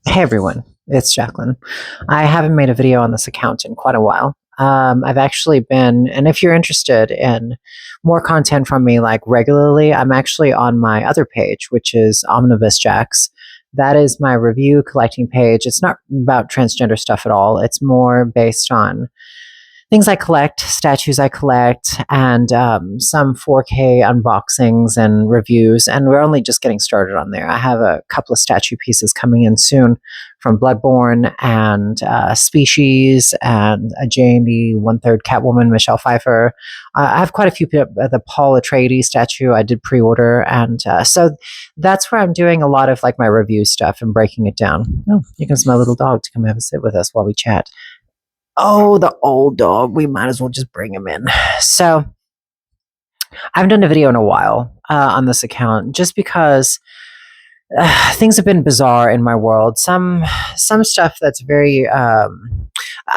Hey everyone, it's Jacqueline. I haven't made a video on this account in quite a while. I've actually been, and if you're interested in more content from me like regularly, I'm actually on my other page, which is Omnibus Jacks. That is my review collecting page. It's not about transgender stuff at all. It's more based on things I collect, statues I collect, and some 4K unboxings and reviews. And we're only just getting started on there. I have a couple of statue pieces coming in soon from Bloodborne and Species and a J&D one-third Catwoman, Michelle Pfeiffer. I have quite a few. The Paul Atreides statue I did pre-order, and so that's where I'm doing a lot of like my review stuff and breaking it down. Oh, here comes my little dog to come have a sit with us while we chat. Oh, the old dog. We might as well just bring him in. So, I haven't done a video in a while on this account just because things have been bizarre in my world. Some stuff that's very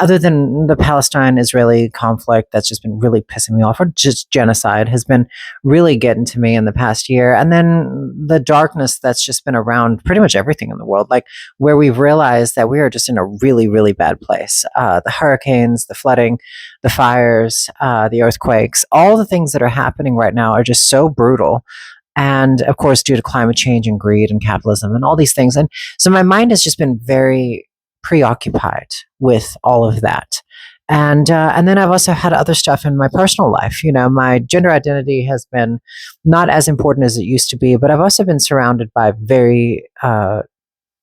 other than the Palestine-Israeli conflict that's just been really pissing me off, or just genocide has been really getting to me in the past year. And then the darkness that's just been around pretty much everything in the world, like where we've realized that we are just in a really, really bad place. The hurricanes, the flooding, the fires, the earthquakes, all the things that are happening right now are just so brutal. And of course, due to climate change and greed and capitalism and all these things. And so my mind has just been very preoccupied with all of that. And then I've also had other stuff in my personal life. You know, my gender identity has been not as important as it used to be, but I've also been surrounded by very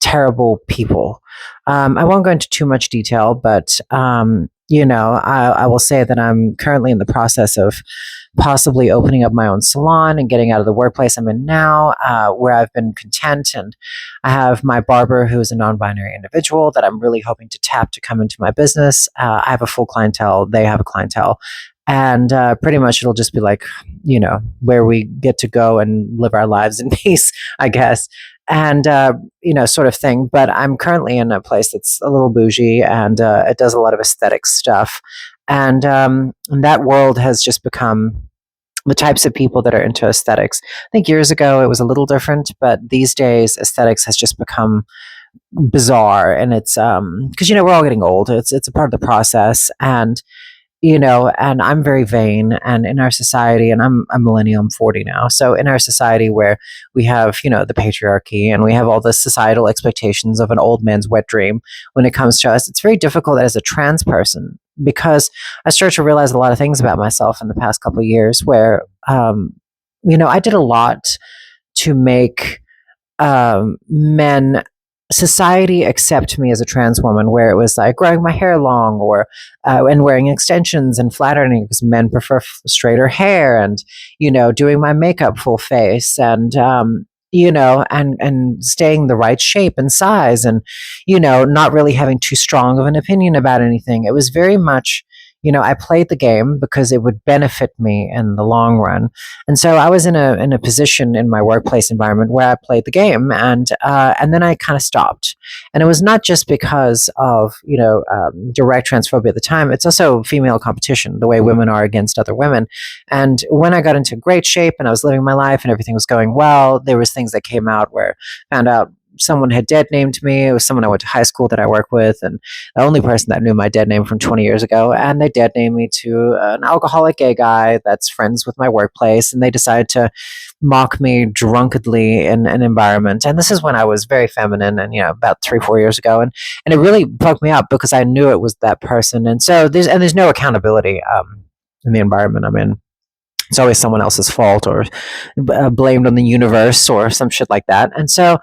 terrible people. I won't go into too much detail, but I will say that I'm currently in the process of possibly opening up my own salon and getting out of the workplace I'm in now, where I've been content. And I have my barber, who is a non-binary individual that I'm really hoping to tap to come into my business. I have a full clientele. They have a clientele. And pretty much it'll just be like, where we get to go and live our lives in peace, I guess. And, sort of thing. But I'm currently in a place that's a little bougie, and it does a lot of aesthetic stuff. And that world has just become the types of people that are into aesthetics. I think years ago it was a little different, but these days aesthetics has just become bizarre. And it's because we're all getting old. It's a part of the process. And I'm very vain, and in our society, and I'm a millennial, I'm 40 now. So in our society where we have, the patriarchy, and we have all the societal expectations of an old man's wet dream when it comes to us, it's very difficult as a trans person, because I started to realize a lot of things about myself in the past couple of years where, I did a lot to make men society accept me as a trans woman, where it was like growing my hair long, or and wearing extensions and flat ironing because men prefer straighter hair, and doing my makeup full face, and and staying the right shape and size, and not really having too strong of an opinion about anything. It was very much, I played the game because it would benefit me in the long run. And so I was in a position in my workplace environment where I played the game, and then I kind of stopped. And it was not just because of direct transphobia at the time. It's also female competition, the way women are against other women. And when I got into great shape and I was living my life and everything was going well, there was things that came out where I found out someone had dead named me. It was someone I went to high school that I work with, and the only person that knew my dead name from 20 years ago. And they dead named me to an alcoholic gay guy that's friends with my workplace, and they decided to mock me drunkenly in an environment. And this is when I was very feminine, and about 3-4 years ago, and it really bugged me up because I knew it was that person. And so there's no accountability in the environment I'm in. It's always someone else's fault, or blamed on the universe or some shit like that. And so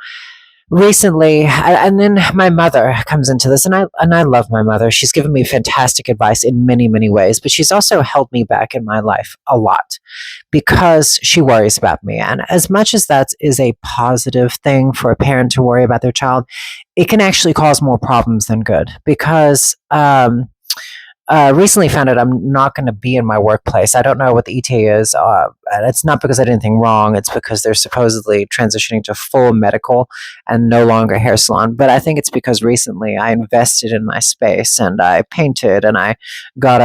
recently, and then my mother comes into this, and I love my mother. She's given me fantastic advice in many, many ways, but she's also held me back in my life a lot because she worries about me. And as much as that is a positive thing for a parent to worry about their child, it can actually cause more problems than good, because recently found out I'm not going to be in my workplace. I don't know what the ETA is. And it's not because I did anything wrong. It's because they're supposedly transitioning to full medical and no longer hair salon. But I think it's because recently I invested in my space and I painted and I got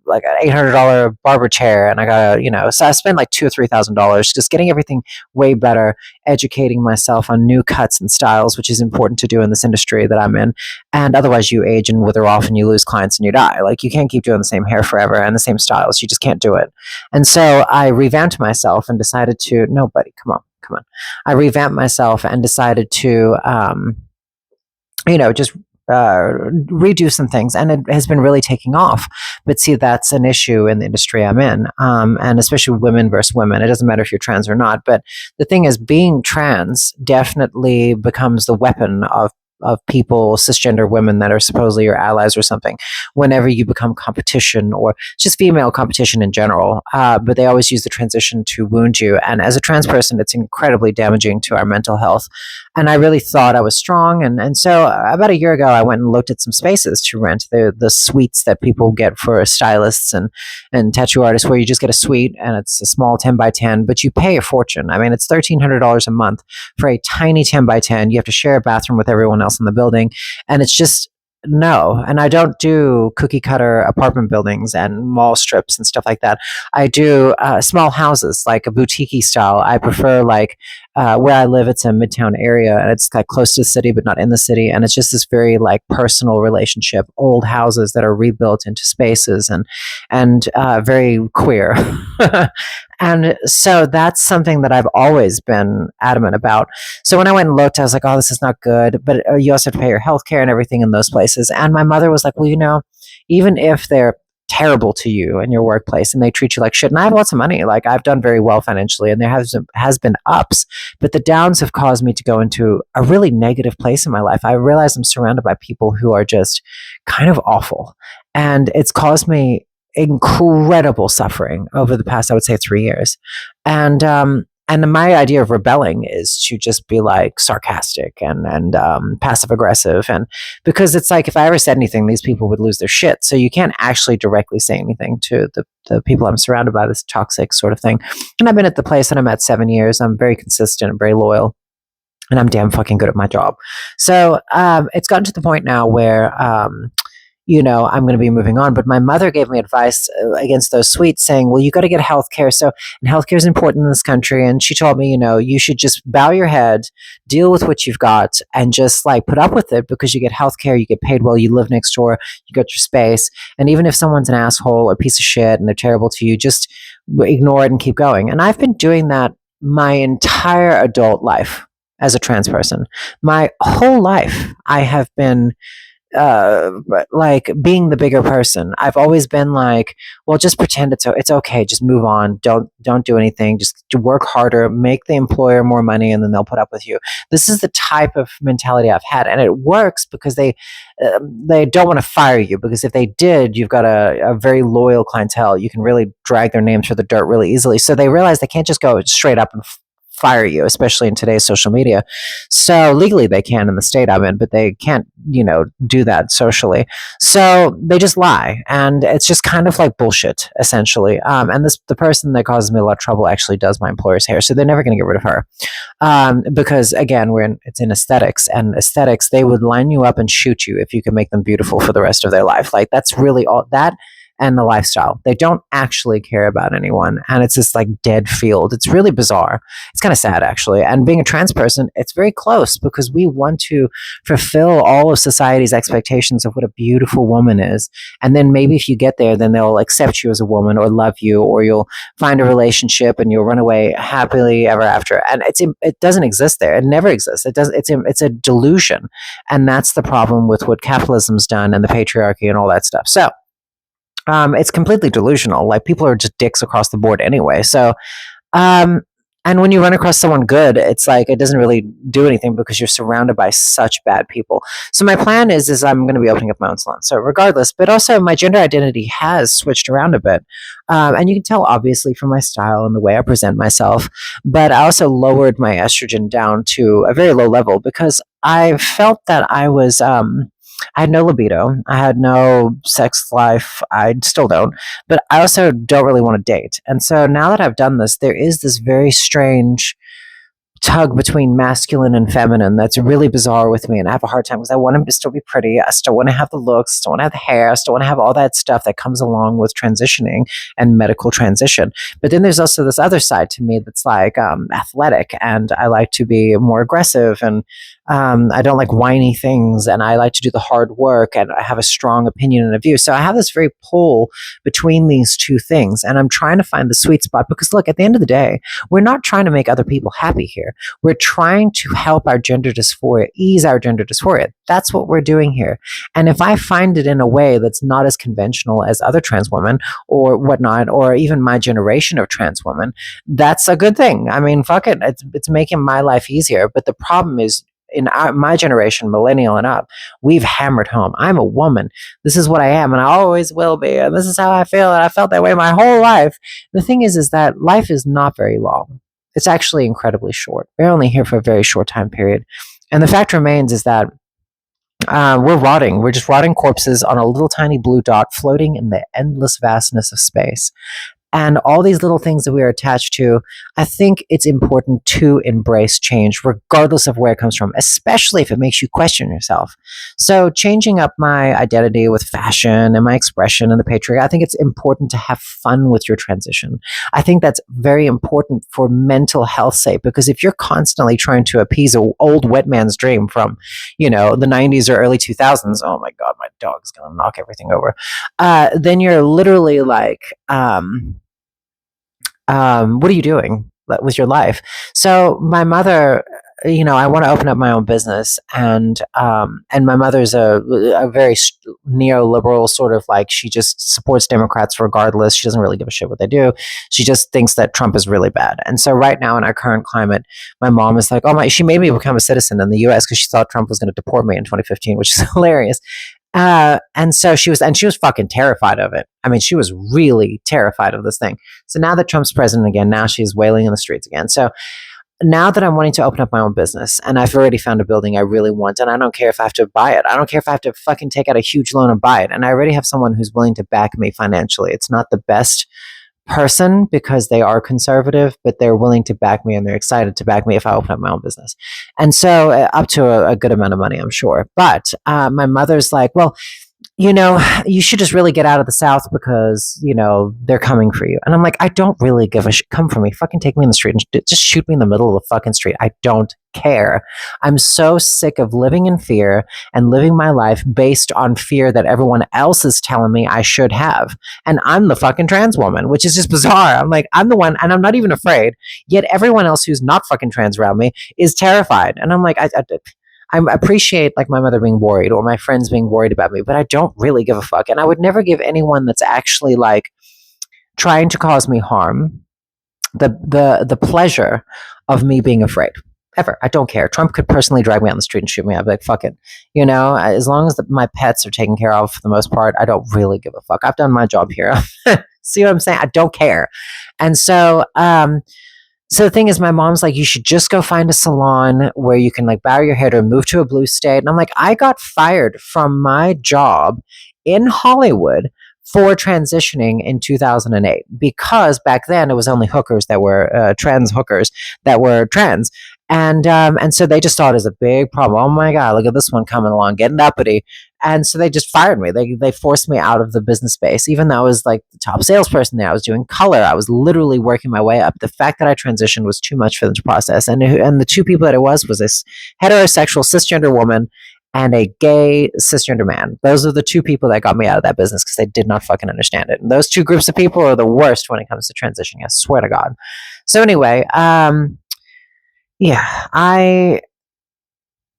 like an $800 barber chair and I got so I spent like $2,000 or $3,000 just getting everything way better, educating myself on new cuts and styles, which is important to do in this industry that I'm in. And otherwise you age and wither off and you lose clients and you die. Like, you can't keep doing the same hair forever and the same styles. You just can't do it. And so I revamped myself and decided to, no, buddy, come on. I revamped myself and decided to, just redo some things, and it has been really taking off. But see, that's an issue in the industry I'm in, and especially women versus women. It doesn't matter if you're trans or not, but the thing is, being trans definitely becomes the weapon of people, cisgender women that are supposedly your allies or something, whenever you become competition or just female competition in general. But they always use the transition to wound you. And as a trans person, it's incredibly damaging to our mental health. And I really thought I was strong. And so about a year ago, I went and looked at some spaces to rent, the suites that people get for stylists and tattoo artists, where you just get a suite and it's a small 10 by 10, but you pay a fortune. I mean, it's $1,300 a month for a tiny 10 by 10. You have to share a bathroom with everyone else in the building. And it's just, no. And I don't do cookie cutter apartment buildings and mall strips and stuff like that. I do small houses, like a boutique style. I prefer, like, where I live, it's a midtown area and it's like close to the city, but not in the city. And it's just this very like personal relationship, old houses that are rebuilt into spaces and very queer. And so that's something that I've always been adamant about. So when I went and looked, I was like, oh, this is not good. But you also have to pay your health care and everything in those places. And my mother was like, well, even if they're terrible to you in your workplace and they treat you like shit, and I have lots of money, like, I've done very well financially and there has been ups, but the downs have caused me to go into a really negative place in my life. I realize I'm surrounded by people who are just kind of awful, and it's caused me incredible suffering over the past, I would say, 3 years. And my idea of rebelling is to just be like sarcastic and passive aggressive, and because it's like, if I ever said anything, these people would lose their shit. So you can't actually directly say anything to the people I'm surrounded by, this toxic sort of thing. And I've been at the place that I'm at 7 years. I'm very consistent and very loyal, and I'm damn fucking good at my job. So it's gotten to the point now where I'm going to be moving on. But my mother gave me advice against those suites, saying, well, you got to get health care. So, and healthcare is important in this country. And she told me, you should just bow your head, deal with what you've got, and just like put up with it, because you get health care, you get paid well, you live next door, you got your space. And even if someone's an asshole or a piece of shit and they're terrible to you, just ignore it and keep going. And I've been doing that my entire adult life as a trans person. My whole life, I have been like being the bigger person. I've always been like, well, just pretend it's okay, just move on, don't do anything, just work harder, make the employer more money, and then they'll put up with you. This is the type of mentality I've had, and it works because they don't want to fire you, because if they did, you've got a very loyal clientele. You can really drag their name through the dirt really easily. So they realize they can't just go straight up and fire you, especially in today's social media. So legally they can in the state I'm in, but they can't, do that socially. So they just lie, and it's just kind of like bullshit, essentially. And the person that causes me a lot of trouble actually does my employer's hair, so they're never going to get rid of her, because again, it's in aesthetics, and aesthetics, they would line you up and shoot you if you can make them beautiful for the rest of their life. Like, that's really all that. And the lifestyle. They don't actually care about anyone. And it's this like dead field. It's really bizarre. It's kind of sad, actually. And being a trans person, it's very close, because we want to fulfill all of society's expectations of what a beautiful woman is. And then maybe if you get there, then they'll accept you as a woman or love you, or you'll find a relationship and you'll run away happily ever after. And it doesn't exist there. It never exists. It's a delusion. And that's the problem with what capitalism's done and the patriarchy and all that stuff. So, it's completely delusional. Like, people are just dicks across the board anyway. So, and when you run across someone good, it's like it doesn't really do anything, because you're surrounded by such bad people. So my plan is I'm going to be opening up my own salon. So regardless, but also my gender identity has switched around a bit, and you can tell obviously from my style and the way I present myself. But I also lowered my estrogen down to a very low level, because I felt that I was I had no libido. I had no sex life. I still don't. But I also don't really want to date. And so now that I've done this, there is this very strange tug between masculine and feminine that's really bizarre with me, and I have a hard time because I want him to still be pretty. I still want to have the looks, still want to have the hair, I still want to have all that stuff that comes along with transitioning and medical transition. But then there's also this other side to me that's like athletic, and I like to be more aggressive, and I don't like whiny things, and I like to do the hard work, and I have a strong opinion and a view. So I have this very pull between these two things, and I'm trying to find the sweet spot because look, at the end of the day, we're not trying to make other people happy here. We're trying to help our gender dysphoria, ease our gender dysphoria. That's what we're doing here. And if I find it in a way that's not as conventional as other trans women or whatnot, or even my generation of trans women, that's a good thing. I mean, fuck it. It's making my life easier. But the problem is, in my generation, millennial and up, we've hammered home. I'm a woman. This is what I am, and I always will be. And this is how I feel. And I felt that way my whole life. The thing is that life is not very long. It's actually incredibly short. We're only here for a very short time period. And the fact remains is that we're rotting. We're just rotting corpses on a little tiny blue dot floating in the endless vastness of space. And all these little things that we are attached to, I think it's important to embrace change, regardless of where it comes from, especially if it makes you question yourself. So, changing up my identity with fashion and my expression and the patriarchy, I think it's important to have fun with your transition. I think that's very important for mental health's sake, because if you're constantly trying to appease an old wet man's dream from, the 90s or early 2000s, oh my God, my dog's going to knock everything over, then you're literally like, what are you doing with your life? So my mother, I want to open up my own business, and my mother's a very neoliberal sort of, like, she just supports Democrats regardless. She doesn't really give a shit what they do. She just thinks that Trump is really bad. And so right now in our current climate, my mom is like, oh my, she made me become a citizen in the U.S. because she thought Trump was going to deport me in 2015, which is hilarious. And so she was fucking terrified of it. I mean, she was really terrified of this thing. So now that Trump's president again, now she's wailing in the streets again. So now that I'm wanting to open up my own business, and I've already found a building I really want, and I don't care if I have to buy it. I don't care if I have to fucking take out a huge loan and buy it. And I already have someone who's willing to back me financially. It's not the best person because they are conservative, but they're willing to back me and they're excited to back me if I open up my own business. And so up to a good amount of money, I'm sure. But my mother's like, well, you should just really get out of the South because, they're coming for you. And I'm like, I don't really give a shit. Come for me. Fucking take me in the street and just shoot me in the middle of the fucking street. I don't care. I'm so sick of living in fear and living my life based on fear that everyone else is telling me I should have. And I'm the fucking trans woman, which is just bizarre. I'm like, I'm the one, and I'm not even afraid. Yet everyone else who's not fucking trans around me is terrified. And I'm like, I appreciate, like, my mother being worried or my friends being worried about me, but I don't really give a fuck. And I would never give anyone that's actually, like, trying to cause me harm the pleasure of me being afraid. Ever. I don't care. Trump could personally drag me out on the street and shoot me. I'd be like, fuck it. As long as my pets are taken care of for the most part, I don't really give a fuck. I've done my job here. See what I'm saying? I don't care. And so, so the thing is, my mom's like, you should just go find a salon where you can, like, bow your head or move to a blue state. And I'm like, I got fired from my job in Hollywood for transitioning in 2008 because back then it was only hookers that were trans hookers that were trans. And so they just saw it as a big problem. Oh my God, look at this one coming along, getting uppity. And so they just fired me. They forced me out of the business space, even though I was like the top salesperson there. I was doing color. I was literally working my way up. The fact that I transitioned was too much for them to process. And the two people that it was this heterosexual cisgender woman and a gay cisgender man. Those are the two people that got me out of that business because they did not fucking understand it. And those two groups of people are the worst when it comes to transitioning. I swear to God. So anyway, yeah, I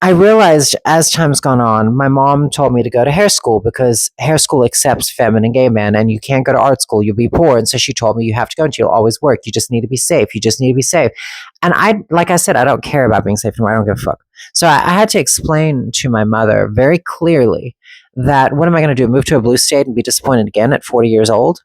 realized as time's gone on, my mom told me to go to hair school because hair school accepts femme and gay men, and you can't go to art school, you'll be poor. And so she told me, you have to go and you'll always work. You just need to be safe. You just need to be safe. And like I said, I don't care about being safe anymore. I don't give a fuck. So I had to explain to my mother very clearly that what am I going to do? Move to a blue state and be disappointed again at 40 years old?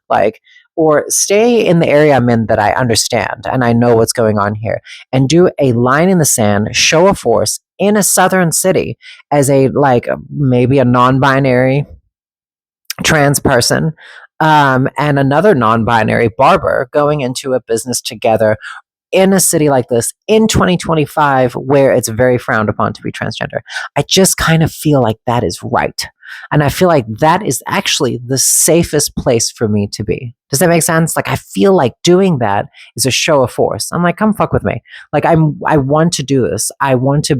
Or stay in the area I'm in that I understand and I know what's going on here and do a line in the sand, show of force, in a southern city as a like maybe a non-binary trans person, and another non-binary barber going into a business together in a city like this in 2025 where it's very frowned upon to be transgender. I just kind of feel like that is right. And I feel like that is actually the safest place for me to be. Does that make sense? Like I feel like doing that is a show of force. I'm like, come fuck with me. Like I want to do this.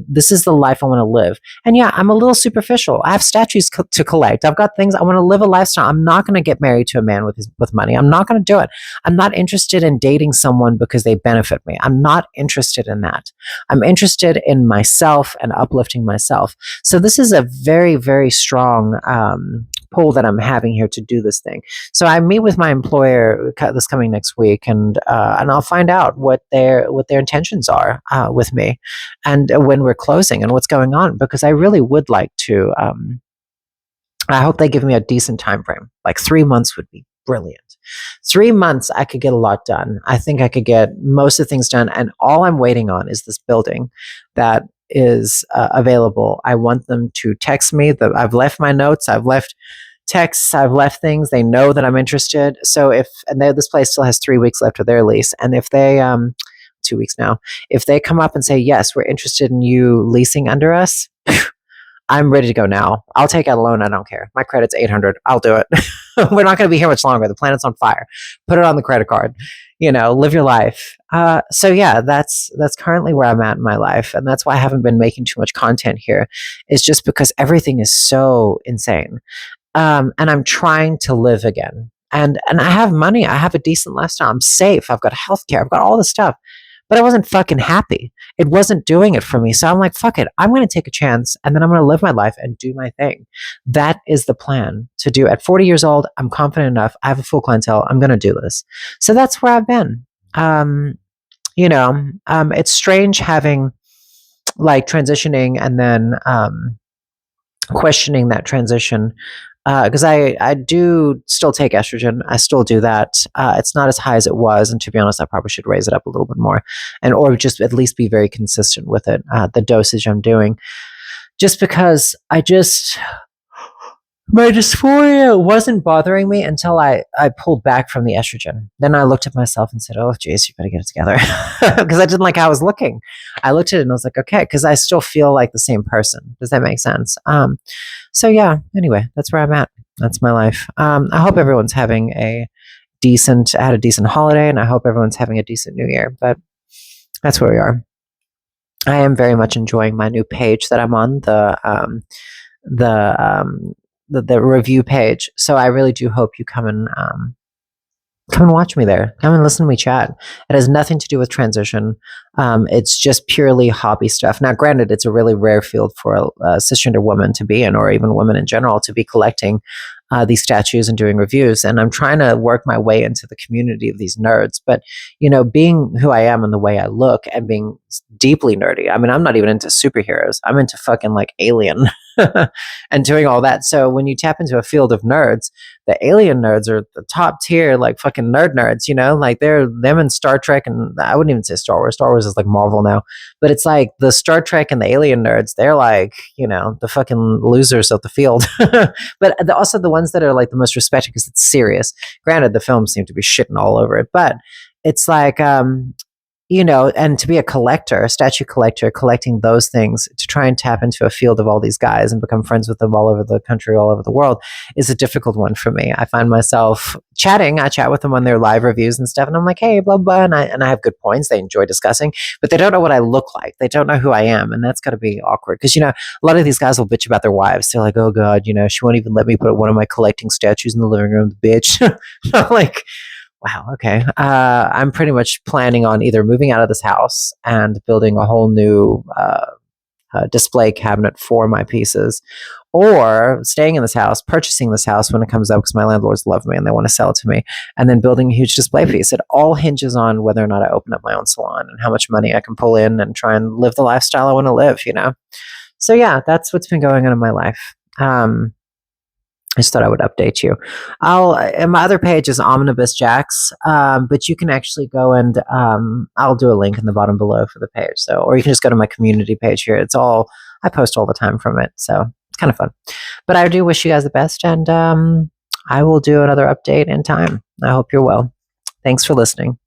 This is the life I want to live. And yeah, I'm a little superficial. I have statues to collect. I've got things I want to live a lifestyle. I'm not going to get married to a man with money. I'm not going to do it. I'm not interested in dating someone because they benefit me. I'm not interested in that. I'm interested in myself and uplifting myself. So this is a very, very strong pull that I'm having here to do this thing. So I meet with my employer this coming next week, and I'll find out what their intentions are with me, and when we're closing and what's going on, because I really would like to. I hope they give me a decent time frame. Like 3 months would be brilliant. 3 months, I could get a lot done. I think I could get most of the things done, and all I'm waiting on is this building that is available. I want them to text me. I've left my notes. I've left texts. I've left things. They know that I'm interested. So this place still has 3 weeks left of their lease, and if they 2 weeks now, if they come up and say yes, we're interested in you leasing under us. I'm ready to go now. I'll take out a loan. I don't care. My credit's 800. I'll do it. We're not going to be here much longer. The planet's on fire. Put it on the credit card. Live your life. So yeah, that's currently where I'm at in my life, and that's why I haven't been making too much content here. Is just because everything is so insane, and I'm trying to live again. And I have money. I have a decent lifestyle. I'm safe. I've got healthcare. I've got all this stuff. But I wasn't fucking happy. It wasn't doing it for me. So I'm like, fuck it. I'm going to take a chance, and then I'm going to live my life and do my thing. That is the plan to do. At 40 years old, I'm confident enough. I have a full clientele. I'm going to do this. So that's where I've been. It's strange having like transitioning and then questioning that transition, because I do still take estrogen. I still do that. It's not as high as it was, and to be honest, I probably should raise it up a little bit more, or just at least be very consistent with it. The dosage I'm doing, just because my dysphoria wasn't bothering me until I pulled back from the estrogen. Then I looked at myself and said, "Oh, Jace, you better get it together," because I didn't like how I was looking. I looked at it and I was like, "Okay," because I still feel like the same person. Does that make sense? So yeah, anyway, that's where I'm at. That's my life. I hope everyone's having a decent holiday, and I hope everyone's having a decent new year, but that's where we are. I am very much enjoying my new page that I'm on, the review page. So I really do hope you come and watch me there. Come and listen to me chat. It has nothing to do with transition. It's just purely hobby stuff. Now, granted, it's a really rare field for a cisgender woman to be in, or even women in general, to be collecting these statues and doing reviews. And I'm trying to work my way into the community of these nerds. But, being who I am and the way I look and being deeply nerdy, I mean, I'm not even into superheroes. I'm into fucking like Alien and doing all that. So when you tap into a field of nerds, the Alien nerds are the top tier, like fucking nerds, like they're them in Star Trek. And I wouldn't even say Star Wars. Star Wars is like Marvel now, but it's like the Star Trek and the Alien nerds. They're like, the fucking losers of the field. But also the ones that are like the most respected because it's serious. Granted, the films seem to be shitting all over it, but it's like, and to be a statue collector, collecting those things to try and tap into a field of all these guys and become friends with them all over the country, all over the world, is a difficult one for me. I find myself chatting. I chat with them on their live reviews and stuff, and I'm like, hey, blah, blah, and I have good points. They enjoy discussing, but they don't know what I look like. They don't know who I am, and that's got to be awkward because, a lot of these guys will bitch about their wives. They're like, oh, God, she won't even let me put one of my collecting statues in the living room, the bitch. I'm like, wow, okay. I'm pretty much planning on either moving out of this house and building a whole new display cabinet for my pieces, or staying in this house, purchasing this house when it comes up because my landlords love me and they want to sell it to me, and then building a huge display piece. It all hinges on whether or not I open up my own salon and how much money I can pull in and try and live the lifestyle I want to live, So yeah, that's what's been going on in my life. I just thought I would update you. And my other page is Omnibus Jacks, but you can actually go and I'll do a link in the bottom below for the page. So, or you can just go to my community page here. It's all I post all the time from it, so it's kind of fun. But I do wish you guys the best, and I will do another update in time. I hope you're well. Thanks for listening.